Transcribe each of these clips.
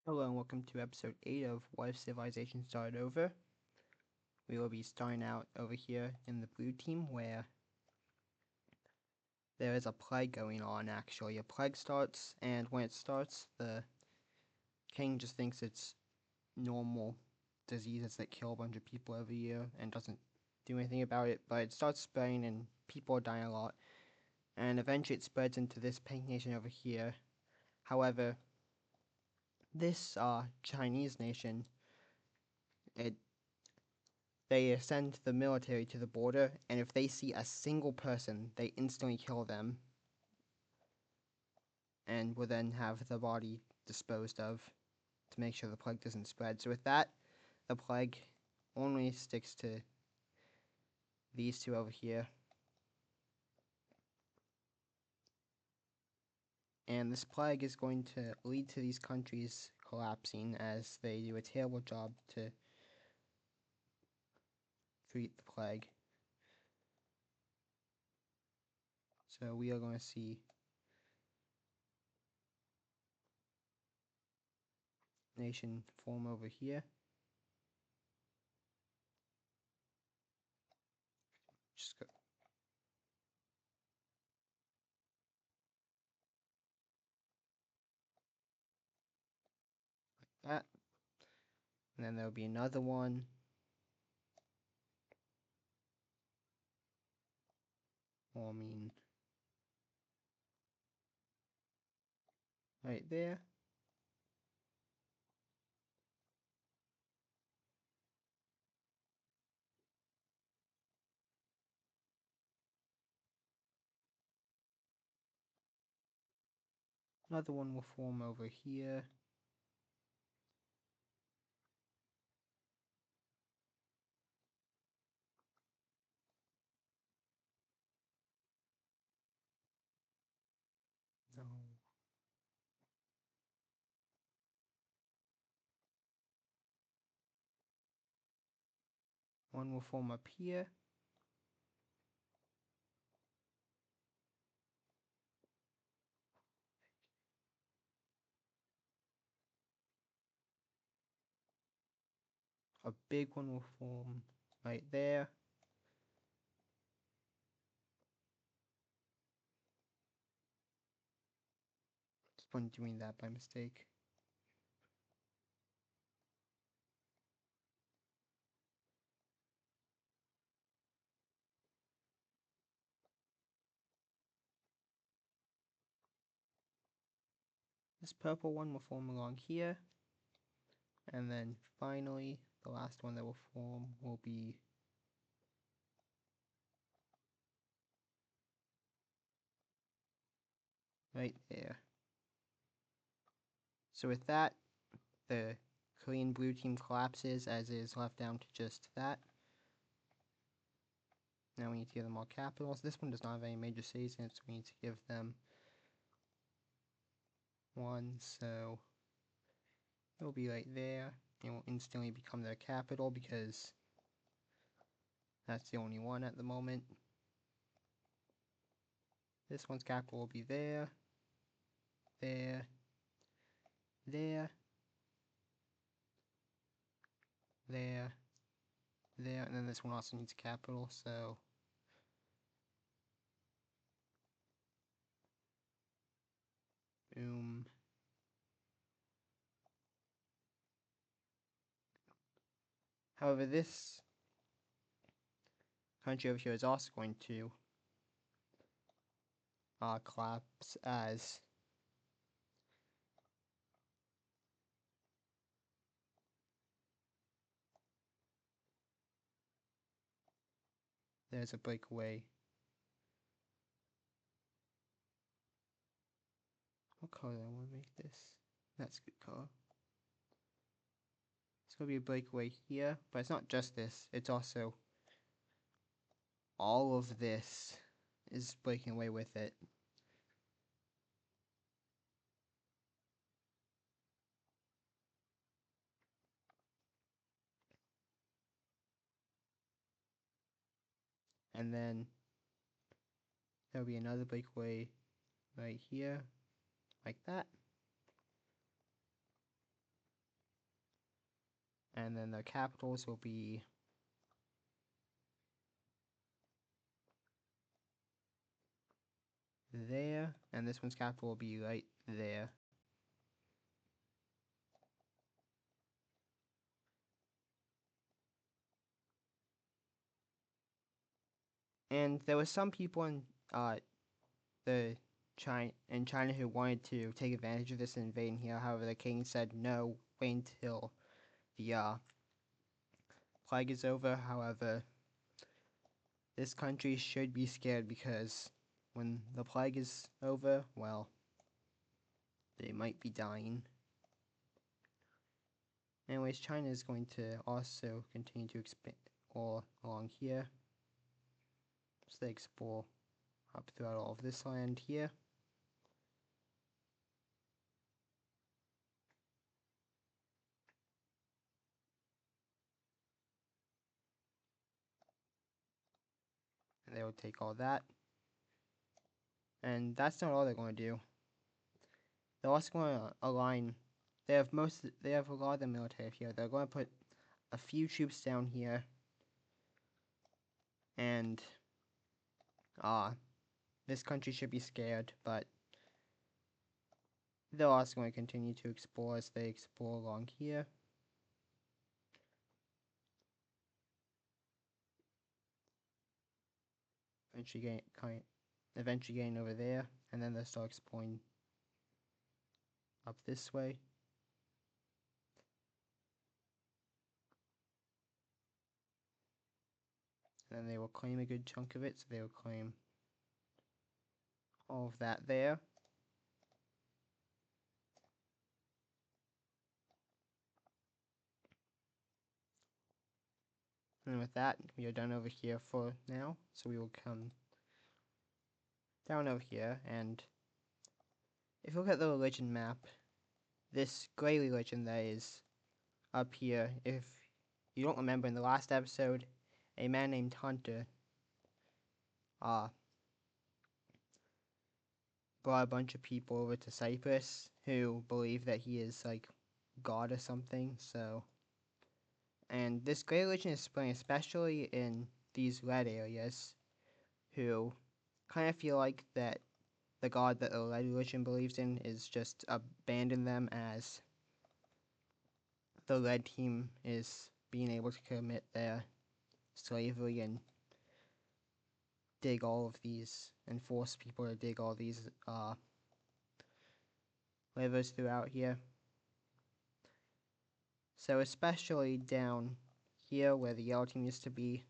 Hello and welcome to episode 8 of What If Civilization Started Over. We will be starting out over here in the blue team where there is a plague going on actually. A plague starts, and when it starts, the king just thinks it's normal diseases that kill a bunch of people every year and doesn't do anything about it, but it starts spreading and people are dying a lot. And eventually it spreads into this pink nation over here. However, this Chinese nation, it they send the military to the border, and if they see a single person, they instantly kill them and will then have the body disposed of to make sure the plague doesn't spread. So with that, the plague only sticks to these two over here. And this plague is going to lead to these countries collapsing as they do a terrible job to treat the plague. So we are going to see nation form over here. Just go. Like that. And then there'll be another one. Forming right there. Another one will form over here. No. One will form up here. A big one will form right there. Just one doing that by mistake. This purple one will form along here. And then finally, the last one that will form will be right there. So with that, the Korean blue team collapses as it is left down to just that. Now we need to give them all capitals. This one does not have any major cities in it, so we need to give them one, so it'll be right there. It will instantly become their capital because that's the only one at the moment. This one's capital will be there, there, there, there, there, and then this one also needs a capital, so boom. However, this country over here is also going to collapse as there's a breakaway. What color do I want to make this? That's a good color. It's going to be a breakaway here, but it's not just this, it's also all of this is breaking away with it. And then there'll be another breakaway right here, like that. and then the capitals will be there, and this one's capital will be right there. And there were some people in the China who wanted to take advantage of this and invade here. However, the king said no, wait until the plague is over. However, this country should be scared because when the plague is over, well, they might be dying. Anyways, China is going to also continue to expand all along here. So they explore up throughout all of this land here. And they will take all that. And that's not all they're going to do. They're also going to align. They have a lot of the military here. They're going to put a few troops down here. And this country should be scared, but they're also going to continue to explore as they explore along here. Eventually getting over there, and then they'll start exploring up this way. And then they will claim a good chunk of it, so they will claim all of that there. And with that, we are done over here for now, so we will come down over here, and if you look at the religion map, this gray religion that is up here, if you don't remember, in the last episode, a man named Hunter brought a bunch of people over to Cyprus who believe that he is like God or something, so. And this gray religion is spreading especially in these red areas, who kind of feel like that the God that the red religion believes in is just abandoned them as the red team is being able to commit their slavery and dig all of these and force people to dig all these rivers throughout here. So especially down here where the yellow team used to be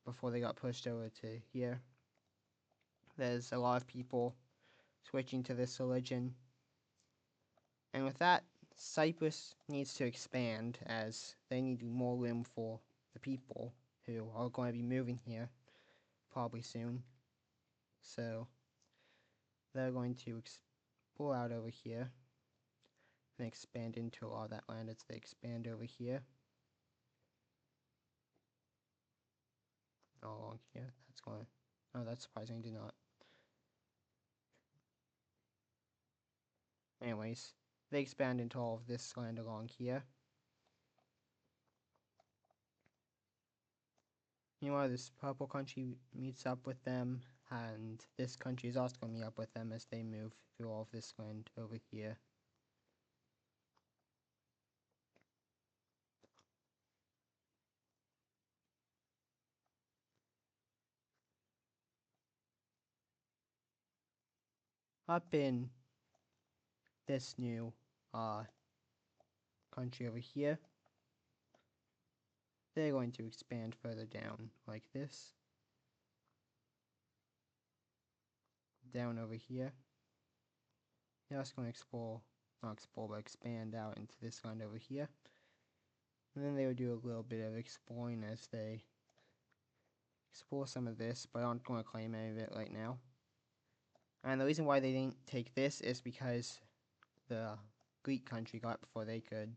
before they got pushed over to here, there's a lot of people switching to this religion. And with that, Cyprus needs to expand as they need more room for the people who are going to be moving here probably soon. So they're going to explore out over here and expand into a lot of that land as they expand over here. All along here. That's going. Oh, that's surprising. Did not. Anyways, they expand into all of this land along here. Meanwhile, this purple country meets up with them, and this country is also going to meet up with them as they move through all of this land over here. Up in this new country over here, they're going to expand further down like this. Down over here. They're also going to but expand out into this land over here. And then they would do a little bit of exploring as they explore some of this, but aren't going to claim any of it right now. And the reason why they didn't take this is because the Greek country got it before they could.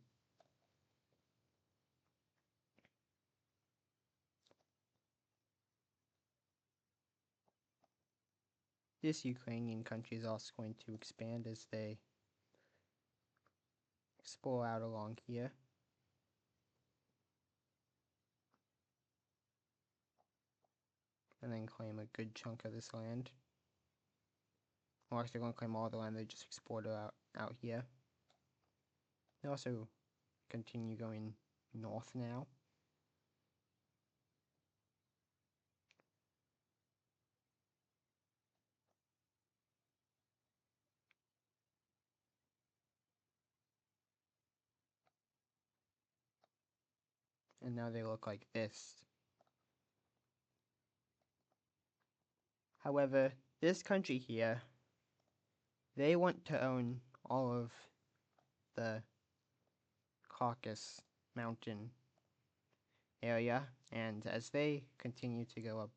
This Ukrainian country is also going to expand as they explore out along here. and then claim a good chunk of this land. Or actually, they're going to claim all the land they just exported out here. They also continue going north now. And now they look like this. However, this country here, they want to own all of the Caucasus Mountain area, and as they continue to go up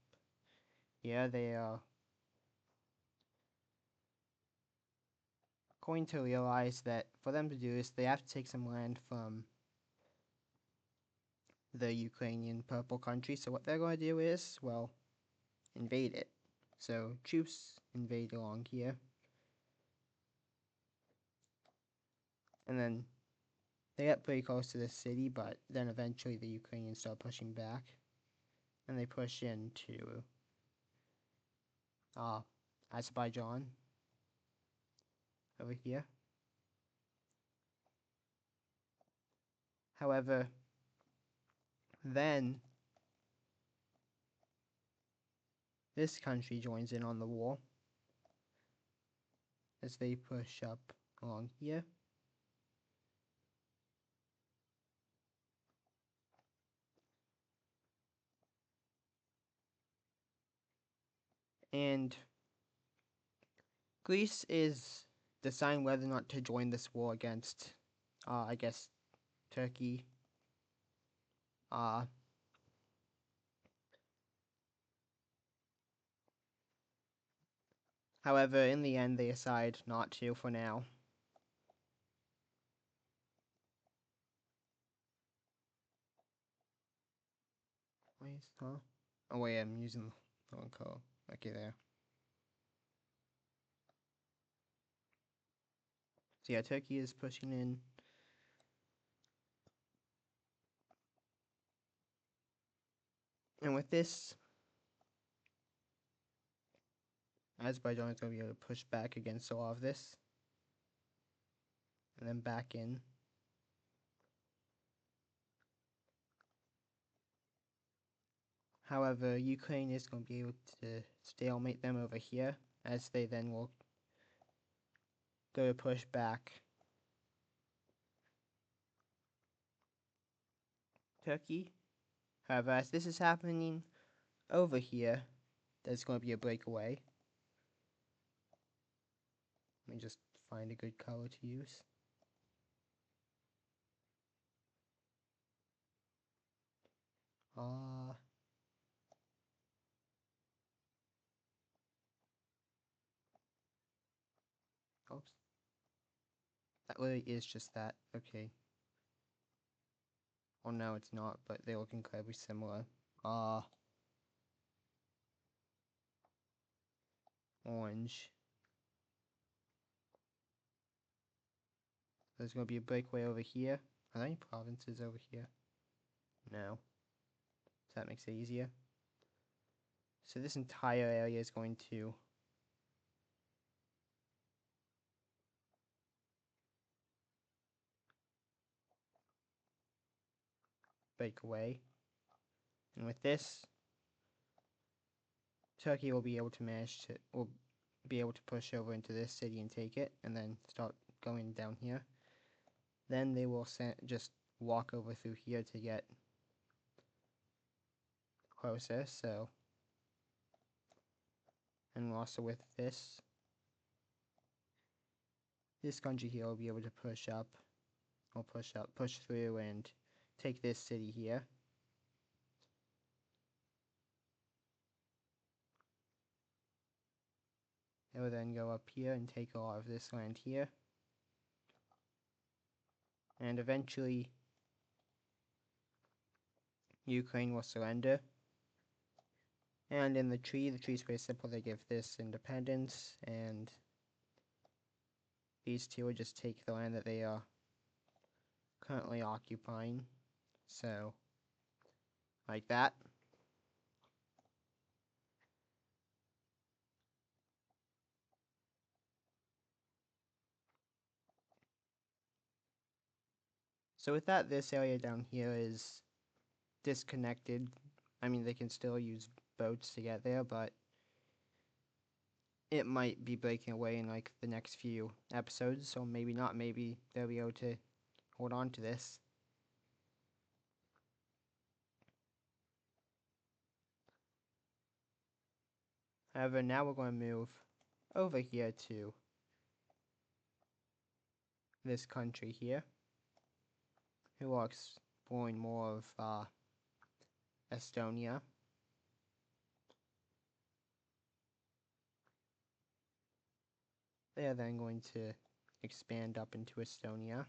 here, they are going to realize that for them to do this, they have to take some land from the Ukrainian purple country. So what they're going to do is, well, invade it. So troops invade along here, and then they get pretty close to this city, but then eventually the Ukrainians start pushing back, and they push into Azerbaijan over here. However, then this country joins in on the war as they push up along here. And Greece is deciding whether or not to join this war against, I guess, Turkey. However, in the end, they decide not to for now. Wait, huh? Oh wait, I'm using the wrong color. Okay, there. So yeah, Turkey is pushing in. And with this, Azerbaijan is going to be able to push back against a lot of this. And then back in. However, Ukraine is going to be able to stalemate them over here, as they then will go to push back Turkey. However, as this is happening over here, there's going to be a breakaway. Let me just find a good color to use. Oops. That really is just that. Okay. Oh no, it's not, but they look incredibly similar. Orange. There's going to be a breakaway over here. Are there any provinces over here? No. So that makes it easier. So this entire area is going to break away. And with this, Turkey will be able to push over into this city and take it, and then start going down here. Then they will just walk over through here to get closer, so. And also with this country here will be able to push through and take this city here. It will then go up here and take a lot of this land here. And eventually, Ukraine will surrender. And in the tree is very simple. They give this independence, and these two will just take the land that they are currently occupying. So, like that. So with that, this area down here is disconnected. I mean, they can still use boats to get there, but it might be breaking away in like the next few episodes, so maybe not. Maybe they'll be able to hold on to this. However, now we're going to move over here to this country here, who are exploring more of Estonia. They are then going to expand up into Estonia.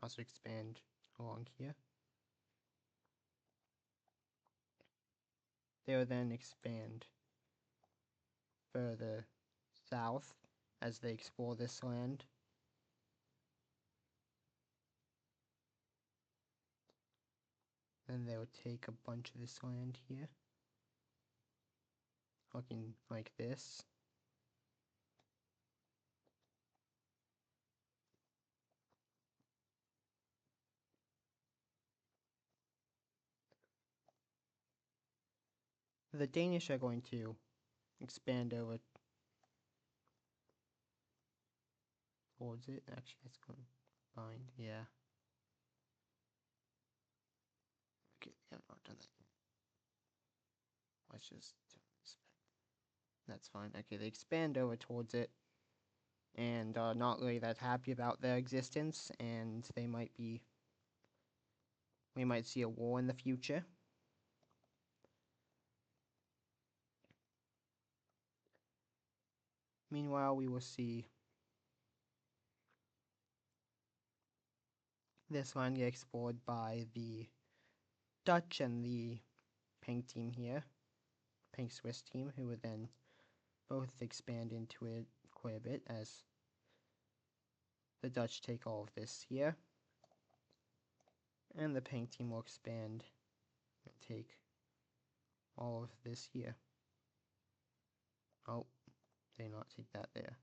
Also expand along here. They will then expand further south as they explore this land. Then they will take a bunch of this land here, looking like this. The Danish are going to expand over towards it. Actually, that's going to bind, yeah. Okay, yeah, I've not done that yet. Let's just do this. That's fine. Okay, they expand over towards it and are not really that happy about their existence, and we might see a war in the future. Meanwhile, we will see this land get explored by the Dutch and the Pink team here, Pink Swiss team, who would then both expand into it quite a bit as the Dutch take all of this here, and the Pink team will expand and take all of this here. Oh, they not take that there.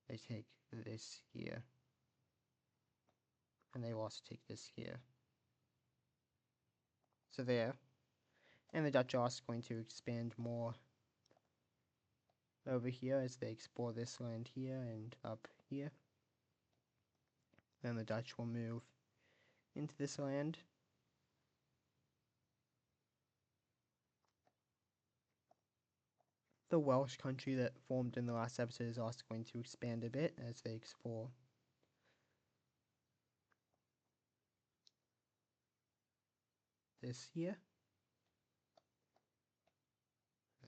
They take this here, and they will also take this here. So there, and the Dutch are also going to expand more over here as they explore this land here and up here. Then the Dutch will move into this land. The Welsh country that formed in the last episode is also going to expand a bit as they explore this here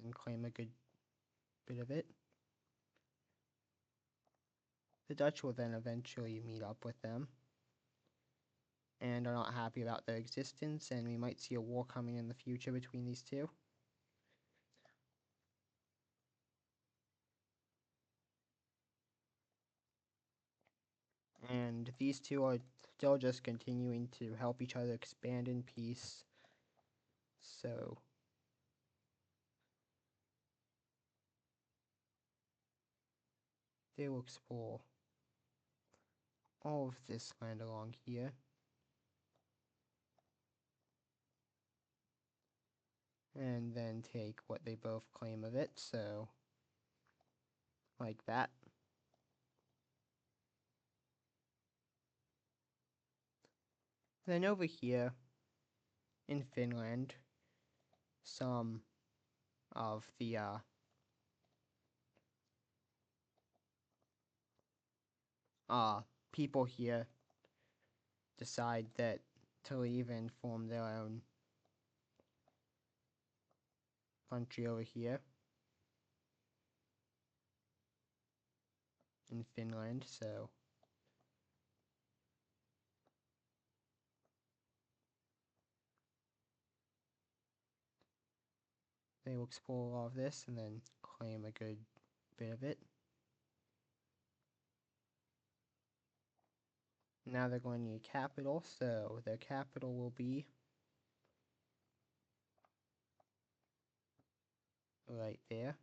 and claim a good bit of it. The Dutch will then eventually meet up with them and are not happy about their existence, and we might see a war coming in the future between these two. And these two are still just continuing to help each other expand in peace. So they will explore all of this land along here. And then take what they both claim of it, so like that. Then over here in Finland, some of the people here decide that to leave and form their own country over here in Finland, so they will explore all of this and then claim a good bit of it. Now they're going to need a capital, so their capital will be right there.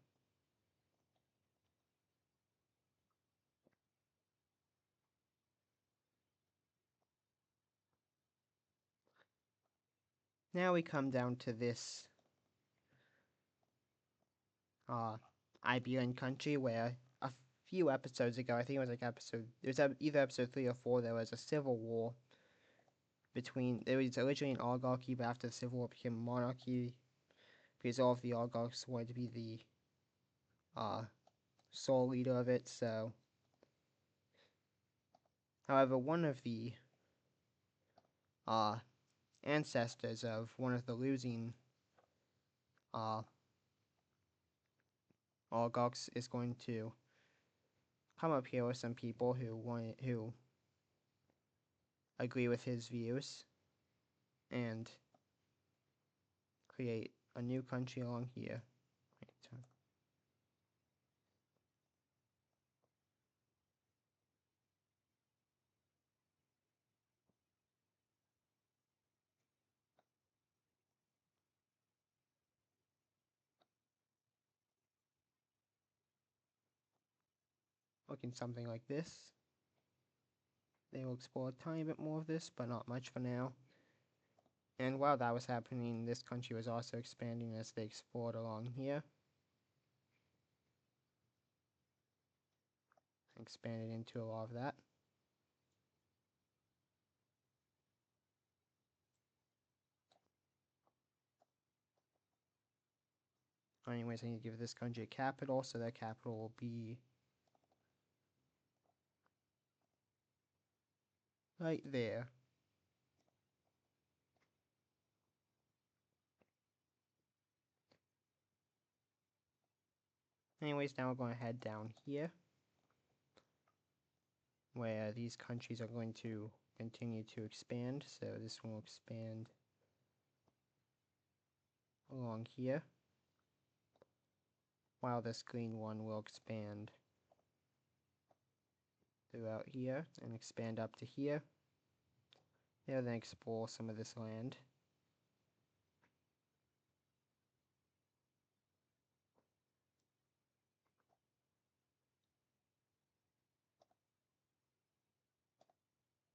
Now we come down to this Iberian country where a few episodes ago, I think it was like either episode 3 or 4, there was a civil war there was originally an oligarchy, but after the civil war became a monarchy, because all of the oligarchs wanted to be the sole leader of it. So, however, one of the ancestors of one of the losing oligarchs is going to come up here with some people who agree with his views and create a new country along here. Looking something like this. They will explore a tiny bit more of this, but not much for now. And while that was happening, this country was also expanding as they explored along here. Expanded into a lot of that. Anyways, I need to give this country a capital, so their capital will be right there. Anyways, now we're going to head down here, where these countries are going to continue to expand. So this one will expand along here, while this green one will expand throughout here and expand up to here. They'll then explore some of this land.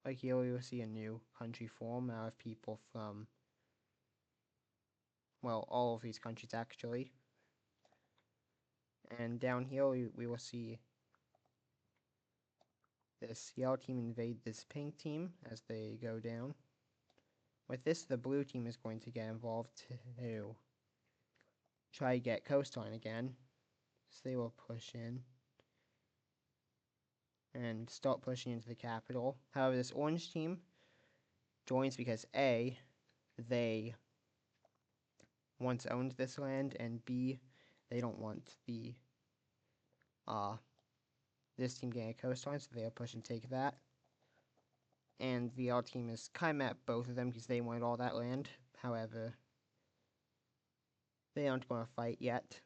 Like here we will see a new country form out of people from, well, all of these countries actually. And down here we will see this yellow team invade this pink team as they go down. With this, the blue team is going to get involved to try to get coastline again. So they will push in and start pushing into the capital. However, this orange team joins because A, they once owned this land, and B, they don't want this team getting a coastline, so they'll push and take that. And the R team is kind of at both of them because they wanted all that land. However, they aren't going to fight yet.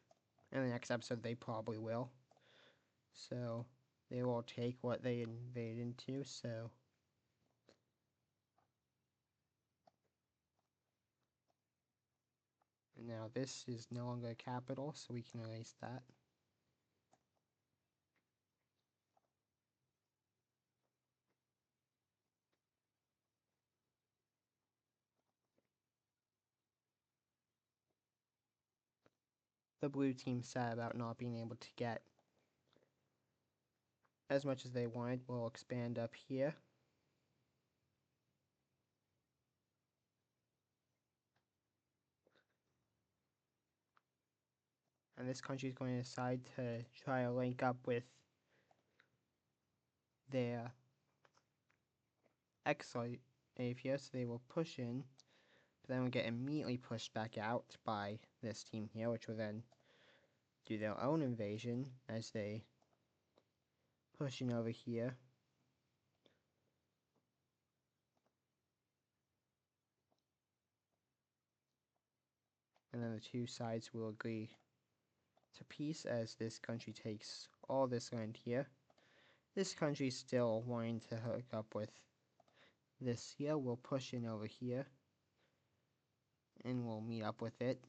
In the next episode, they probably will. So, they will take what they invaded into, so... And now this is no longer a capital, so we can erase that. The blue team sad about not being able to get as much as they wanted. Will expand up here. And this country is going to decide to try to link up with their exiled here, so they will push in, but then will get immediately pushed back out by this team here, which will then do their own invasion as they push in over here. And then the two sides will agree to peace as this country takes all this land here. This country is still wanting to hook up with this here. We'll push in over here and we'll meet up with it.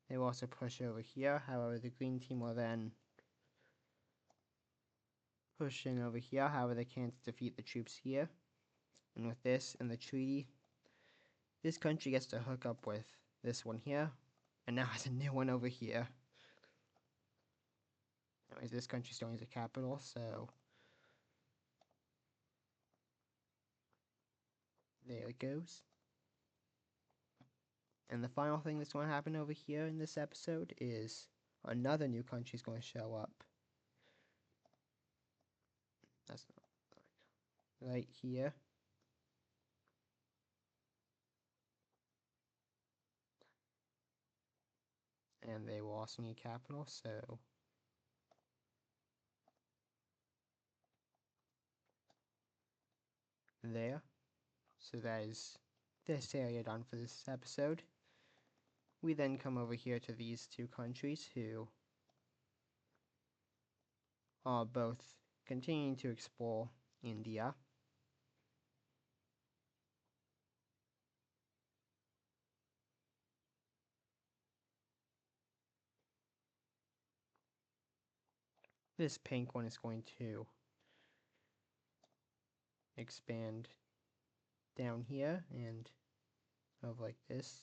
They will also push over here, however the green team will then push in over here, however they can't defeat the troops here. And with this in the treaty, this country gets to hook up with this one here, and now has a new one over here. Anyways, this country still needs a capital, so there it goes. And the final thing that's going to happen over here in this episode is another new country is going to show up. That's not right here. And they will also need capital, so there. So that is this area done for this episode. We then come over here to these two countries who are both continuing to explore India. This pink one is going to expand down here and over like this.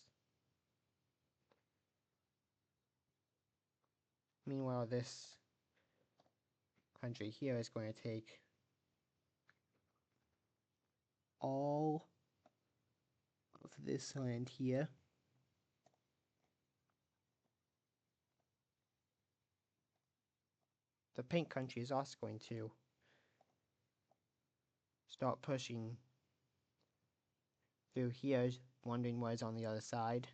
Meanwhile, this country here is going to take all of this land here. The pink country is also going to start pushing through here, wondering what is on the other side.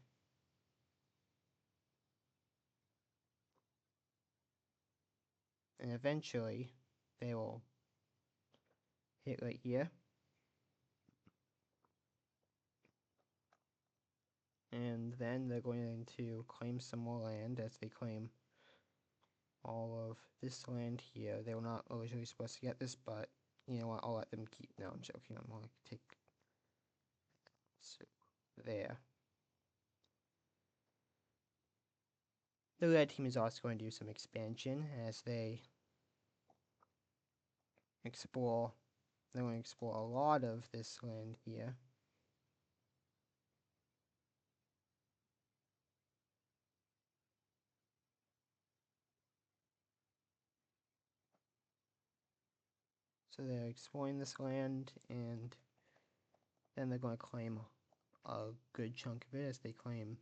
And eventually, they will hit right here. And then they're going to claim some more land as they claim all of this land here. They were not originally supposed to get this, but you know what, I'll let them keep. No, I'm joking. I'm going to take so there. The red team is also going to do some expansion as they explore. They're going to explore a lot of this land here. So they're exploring this land, and then they're going to claim a good chunk of it as they claim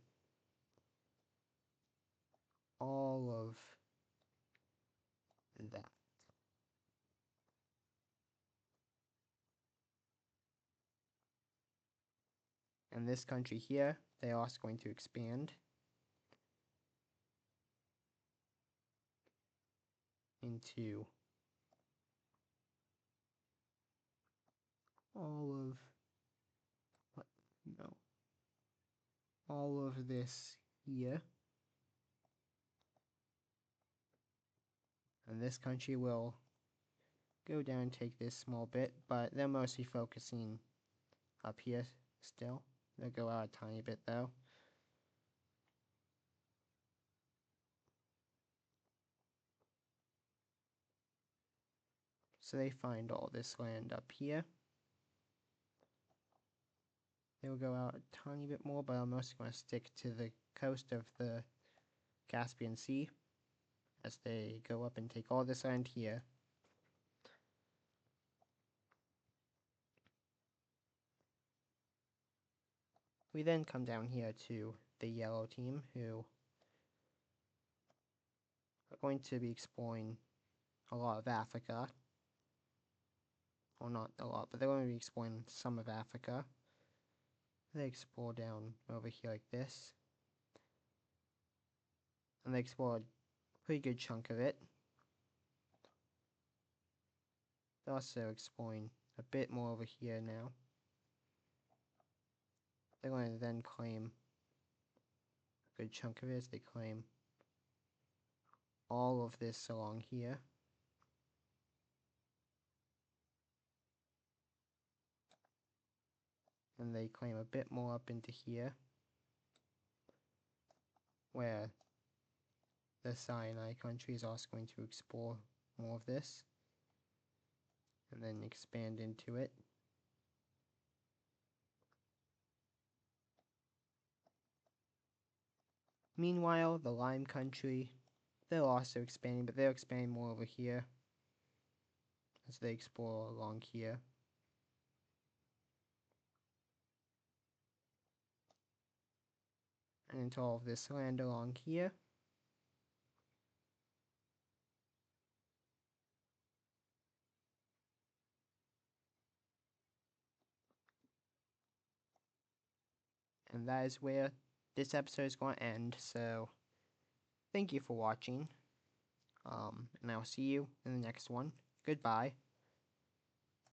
all of that. And this country here, they are also going to expand into all of what? No. All of this here. And this country will go down and take this small bit, but they're mostly focusing up here still. They'll go out a tiny bit though. So they find all this land up here. They will go out a tiny bit more, but I'm mostly going to stick to the coast of the Caspian Sea as they go up and take all this land here. We then come down here to the yellow team, who are going to be exploring a lot of Africa. Well, not a lot, but they're going to be exploring some of Africa. They explore down over here like this. And they explore a pretty good chunk of it. They're also exploring a bit more over here now. They're going to then claim a good chunk of it as they claim all of this along here. And they claim a bit more up into here. where the Sinai country is also going to explore more of this and then expand into it. Meanwhile, the Lime country, they're also expanding, but they're expanding more over here as they explore along here. And into all of this land along here. And that is where this episode is going to end. So, thank you for watching. And I will see you in the next one. Goodbye.